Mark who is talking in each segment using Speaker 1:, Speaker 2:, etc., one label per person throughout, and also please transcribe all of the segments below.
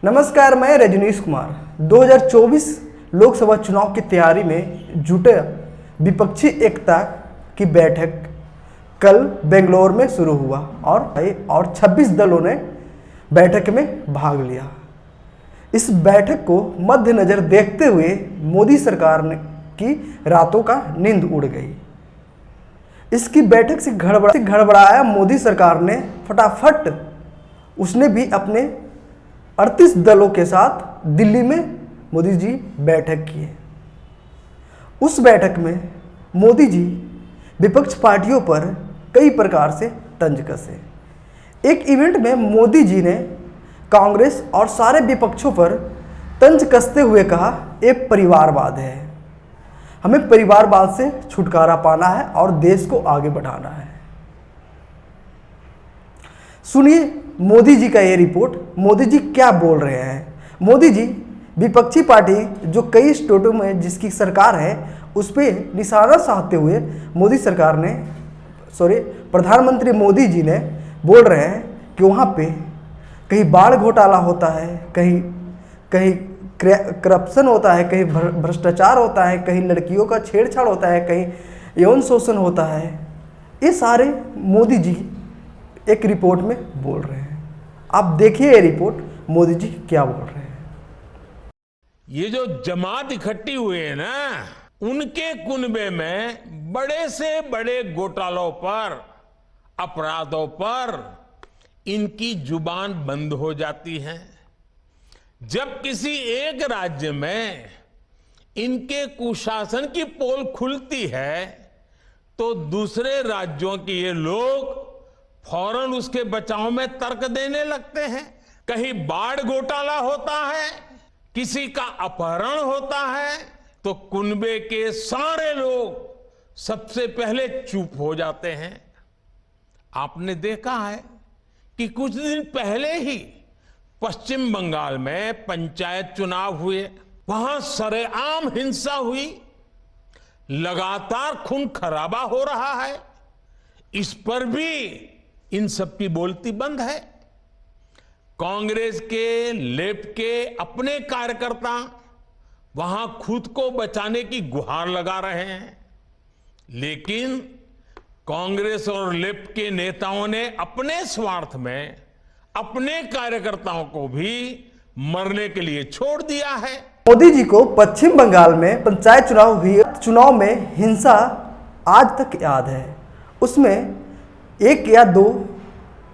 Speaker 1: नमस्कार, मैं रजनीश कुमार। 2024 लोकसभा चुनाव की तैयारी में जुटे विपक्षी एकता की बैठक कल बेंगलोर में शुरू हुआ और 26 दलों ने बैठक में भाग लिया। इस बैठक को मद्देनजर देखते हुए मोदी सरकार की रातों का नींद उड़ गई। इसकी बैठक से गड़बड़ाया मोदी सरकार ने फटाफट उसने भी अपने 38 दलों के साथ दिल्ली में मोदी जी बैठक किए। उस बैठक में मोदी जी विपक्ष पार्टियों पर कई प्रकार से तंज कसे। एक इवेंट में मोदी जी ने कांग्रेस और सारे विपक्षों पर तंज कसते हुए कहा, ये परिवारवाद है, हमें परिवारवाद से छुटकारा पाना है और देश को आगे बढ़ाना है। सुनिए मोदी जी का ये रिपोर्ट, मोदी जी क्या बोल रहे हैं। मोदी जी विपक्षी पार्टी जो कई स्टेटों में जिसकी सरकार है उस पर निशाना साधते हुए प्रधानमंत्री मोदी जी ने बोल रहे हैं कि वहाँ पे कहीं बाढ़ घोटाला होता है, कहीं करप्शन होता है, कहीं भ्रष्टाचार होता है, कहीं लड़कियों का छेड़छाड़ होता है, कहीं यौन शोषण होता है। ये सारे मोदी जी एक रिपोर्ट में बोल रहे हैं। आप देखिए ये रिपोर्ट मोदी जी क्या बोल रहे हैं।
Speaker 2: ये जो जमात इकट्ठी हुई है ना, उनके कुनबे में बड़े से बड़े घोटालों पर, अपराधों पर इनकी जुबान बंद हो जाती है। जब किसी एक राज्य में इनके कुशासन की पोल खुलती है तो दूसरे राज्यों के ये लोग फौरन उसके बचाव में तर्क देने लगते हैं। कहीं बाढ़ घोटाला होता है, किसी का अपहरण होता है तो कुनबे के सारे लोग सबसे पहले चुप हो जाते हैं। आपने देखा है कि कुछ दिन पहले ही पश्चिम बंगाल में पंचायत चुनाव हुए, वहां सरेआम हिंसा हुई, लगातार खून खराबा हो रहा है। इस पर भी इन सबकी बोलती बंद है। कांग्रेस के, लेफ्ट के अपने कार्यकर्ता वहां खुद को बचाने की गुहार लगा रहे हैं, लेकिन कांग्रेस और लेफ्ट के नेताओं ने अपने स्वार्थ में अपने कार्यकर्ताओं को भी मरने के लिए छोड़ दिया है।
Speaker 1: मोदी जी को पश्चिम बंगाल में पंचायत चुनाव हुई, चुनाव में हिंसा आज तक याद है। उसमें 1 या 2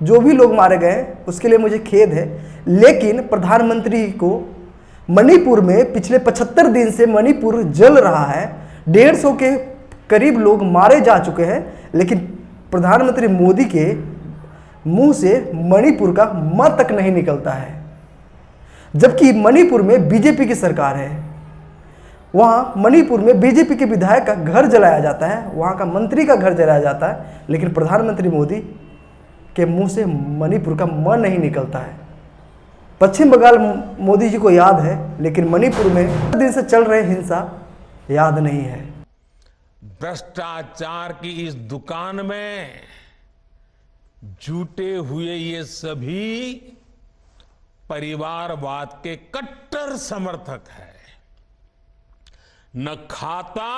Speaker 1: जो भी लोग मारे गए उसके लिए मुझे खेद है, लेकिन प्रधानमंत्री को मणिपुर में पिछले 75 दिन से मणिपुर जल रहा है, 150 के करीब लोग मारे जा चुके हैं, लेकिन प्रधानमंत्री मोदी के मुंह से मणिपुर का म तक नहीं निकलता है। जबकि मणिपुर में बीजेपी की सरकार है, वहाँ मणिपुर में बीजेपी के विधायक का घर जलाया जाता है, वहाँ का मंत्री का घर जलाया जाता है, लेकिन प्रधानमंत्री मोदी के मुंह से मणिपुर का म नहीं निकलता है। पश्चिम बंगाल मोदी जी को याद है, लेकिन मणिपुर में दिन से चल रहे हिंसा याद नहीं है।
Speaker 2: भ्रष्टाचार की इस दुकान में जुटे हुए ये सभी परिवारवाद के कट्टर समर्थक हैं। न खाता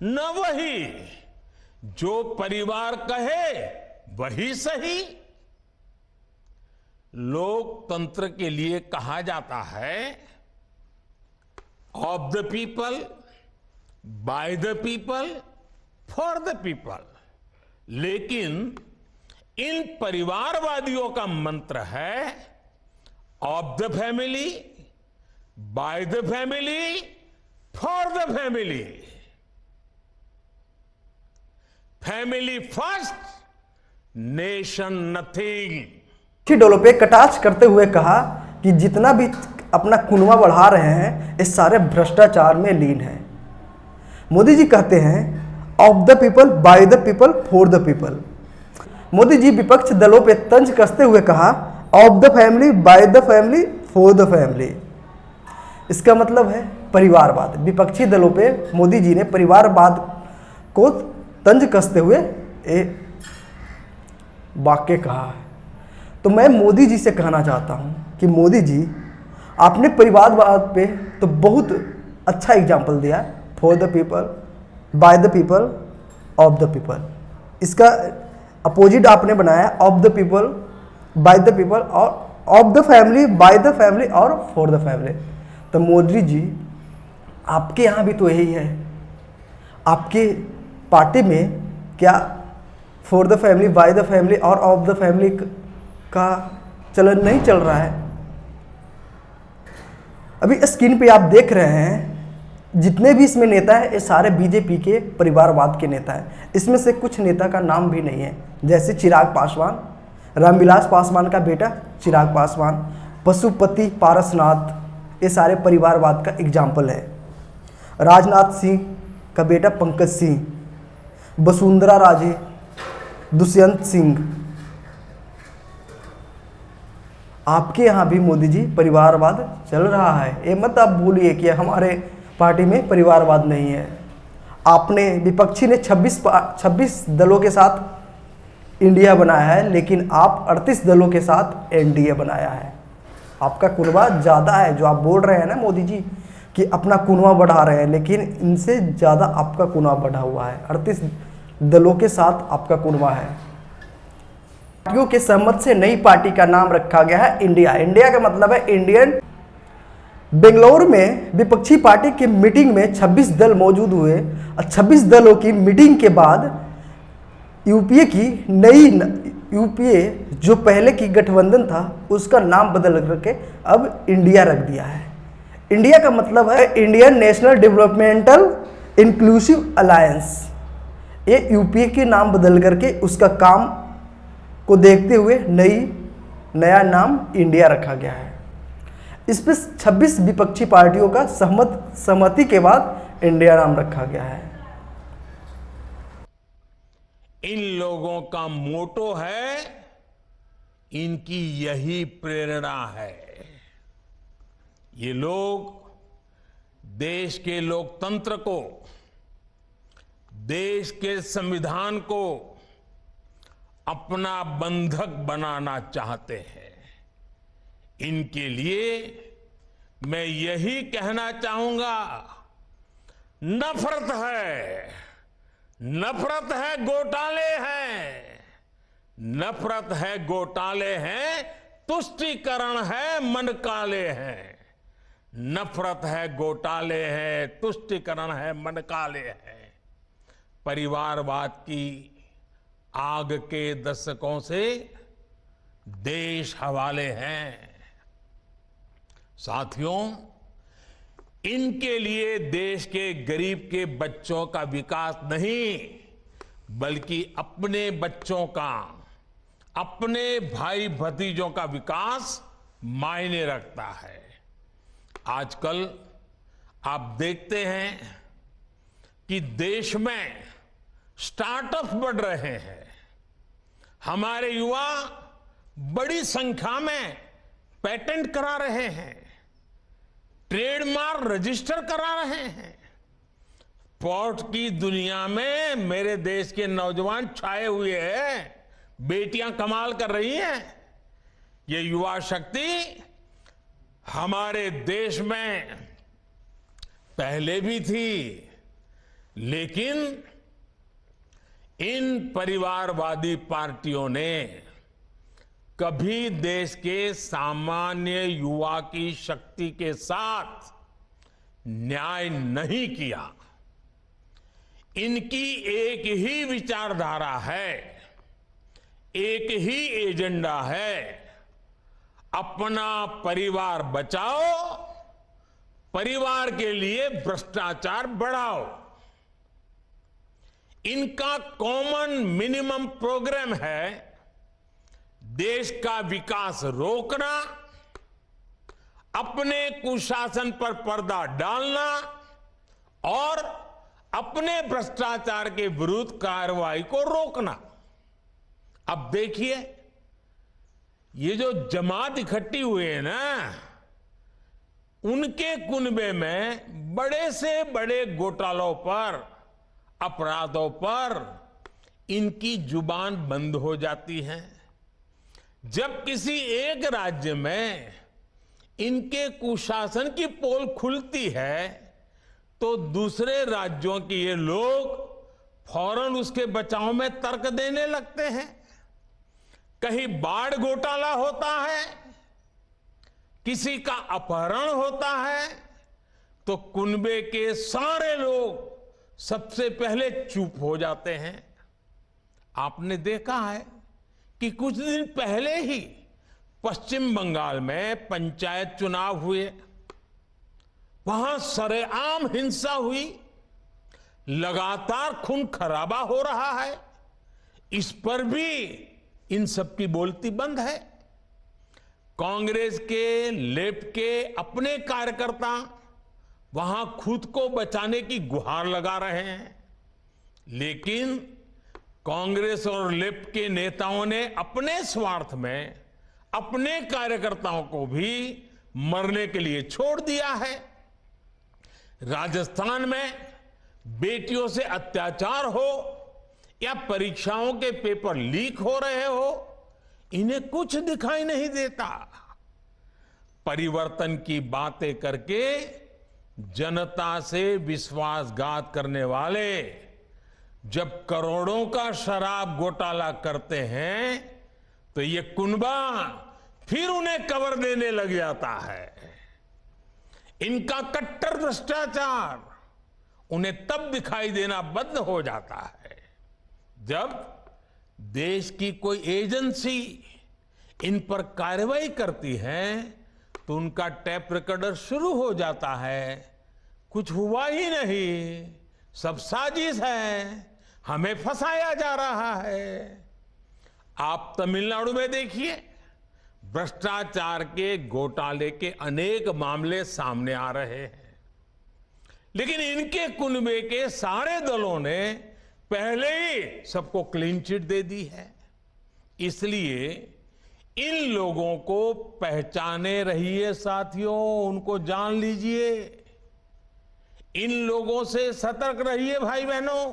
Speaker 2: न वही, जो परिवार कहे वही सही। लोकतंत्र के लिए कहा जाता है of the people, by the people, for the people, लेकिन इन परिवारवादियों का मंत्र है of the family, by the family, for the family. Family first, nation nothing.
Speaker 1: डोलों पे कटाक्ष करते हुए कहा कि जितना भी अपना कुनवा बढ़ा रहे हैं ये सारे भ्रष्टाचार में लीन है। मोदी जी कहते हैं of the people, by the people, for the people. Modi ji विपक्ष दलों पे तंज कसते हुए कहा of the family, by the family, for the family. इसका मतलब है परिवारवाद। विपक्षी दलों पे मोदी जी ने परिवारवाद को तंज कसते हुए ये वाक्य कहा है। तो मैं मोदी जी से कहना चाहता हूं कि मोदी जी आपने परिवारवाद पे तो बहुत अच्छा एग्जाम्पल दिया, for the people, by the people, of the people. इसका अपोजिट आपने बनाया, of the people, by the people, और of the family, by the family और फॉर द फैमिली। तो मोदी जी आपके यहाँ भी तो यही है, आपके पार्टी में क्या for the family, by the family और ऑफ द फैमिली का चलन नहीं चल रहा है? अभी स्क्रीन पे आप देख रहे हैं जितने भी इसमें नेता हैं ये सारे बीजेपी के परिवारवाद के नेता हैं। इसमें से कुछ नेता का नाम भी नहीं है, जैसे चिराग पासवान, रामविलास पासवान का बेटा चिराग पासवान, पशुपति पारसनाथ, ये सारे परिवारवाद का एग्जाम्पल है। राजनाथ सिंह का बेटा पंकज सिंह, वसुंधरा राजे, दुष्यंत सिंह। आपके यहाँ भी मोदी जी परिवारवाद चल रहा है, ये मत आप भूलिए कि हमारे पार्टी में परिवारवाद नहीं है। आपने विपक्षी ने 26 दलों के साथ इंडिया बनाया है, लेकिन आप 38 दलों के साथ एनडीए बनाया है। आपका कुनबा ज़्यादा है, जो आप बोल रहे हैं ना मोदी जी कि अपना कुनबा बढ़ा रहे हैं, लेकिन इनसे ज़्यादा आपका कुनबा बढ़ा हुआ है। 38 दलों के साथ आपका कुनबा है। पार्टियों के सहमत से नई पार्टी का नाम रखा गया है इंडिया। इंडिया का मतलब है इंडियन। बेंगलुरु में विपक्षी पार्टी की मीटिंग में 26 दल मौजूद हुए और 26 दलों की मीटिंग के बाद यूपीए जो पहले की गठबंधन था उसका नाम बदल करके अब इंडिया रख दिया है। इंडिया का मतलब है Indian national developmental inclusive alliance. ये यूपीए के नाम बदल करके उसका काम को देखते हुए नया नाम इंडिया रखा गया है। इस पर 26 विपक्षी पार्टियों का सहमति के बाद इंडिया नाम रखा गया है।
Speaker 2: इन लोगों का मोटो है, इनकी यही प्रेरणा है। ये लोग देश के लोकतंत्र को, देश के संविधान को अपना बंधक बनाना चाहते हैं। इनके लिए मैं यही कहना चाहूंगा, नफरत है, नफरत है, घोटाले हैं, नफरत है, घोटाले हैं, तुष्टीकरण है, मन काले हैं। नफरत है, घोटाले हैं, तुष्टीकरण है, मन काले हैं। परिवारवाद की आग के दशकों से देश हवाले हैं। साथियों, इनके लिए देश के गरीब के बच्चों का विकास नहीं, बल्कि अपने बच्चों का, अपने भाई भतीजों का विकास मायने रखता है। आजकल आप देखते हैं कि देश में स्टार्टअप बढ़ रहे हैं। हमारे युवा बड़ी संख्या में पेटेंट करा रहे हैं, ट्रेडमार्क रजिस्टर करा रहे हैं। स्पोर्ट की दुनिया में मेरे देश के नौजवान छाए हुए हैं, बेटियां कमाल कर रही हैं। ये युवा शक्ति हमारे देश में पहले भी थी, लेकिन इन परिवारवादी पार्टियों ने कभी देश के सामान्य युवा की शक्ति के साथ न्याय नहीं किया। इनकी एक ही विचारधारा है, एक ही एजेंडा है, अपना परिवार बचाओ, परिवार के लिए भ्रष्टाचार बढ़ाओ। इनका कॉमन मिनिमम प्रोग्राम है देश का विकास रोकना, अपने कुशासन पर पर्दा डालना और अपने भ्रष्टाचार के विरुद्ध कार्रवाई को रोकना। अब देखिए, ये जो जमात इकट्ठी हुई है ना, उनके कुनबे में बड़े से बड़े घोटालों पर, अपराधों पर इनकी जुबान बंद हो जाती है। जब किसी एक राज्य में इनके कुशासन की पोल खुलती है तो दूसरे राज्यों के ये लोग फौरन उसके बचाव में तर्क देने लगते हैं। कहीं बाढ़ घोटाला होता है, किसी का अपहरण होता है, तो कुनबे के सारे लोग सबसे पहले चुप हो जाते हैं। आपने देखा है कि कुछ दिन पहले ही पश्चिम बंगाल में पंचायत चुनाव हुए, वहां सरेआम हिंसा हुई, लगातार खून खराबा हो रहा है। इस पर भी इन सब की बोलती बंद है। कांग्रेस के, लेफ्ट के अपने कार्यकर्ता वहां खुद को बचाने की गुहार लगा रहे हैं, लेकिन कांग्रेस और लेफ्ट के नेताओं ने अपने स्वार्थ में अपने कार्यकर्ताओं को भी मरने के लिए छोड़ दिया है। राजस्थान में बेटियों से अत्याचार हो या परीक्षाओं के पेपर लीक हो रहे हो, इन्हें कुछ दिखाई नहीं देता। परिवर्तन की बातें करके जनता से विश्वासघात करने वाले जब करोड़ों का शराब घोटाला करते हैं तो ये कुनबा फिर उन्हें कवर देने लग जाता है। इनका कट्टर भ्रष्टाचार उन्हें तब दिखाई देना बंद हो जाता है जब देश की कोई एजेंसी इन पर कार्रवाई करती है तो उनका टैप रिकॉर्डर शुरू हो जाता है, कुछ हुआ ही नहीं, सब साजिश है, हमें फंसाया जा रहा है। आप तमिलनाडु में देखिए, भ्रष्टाचार के घोटाले के अनेक मामले सामने आ रहे हैं, लेकिन इनके कुनबे के सारे दलों ने पहले ही सबको क्लीन चिट दे दी है। इसलिए इन लोगों को पहचाने रहिए साथियों, उनको जान लीजिए, इन लोगों से सतर्क रहिए भाई बहनों।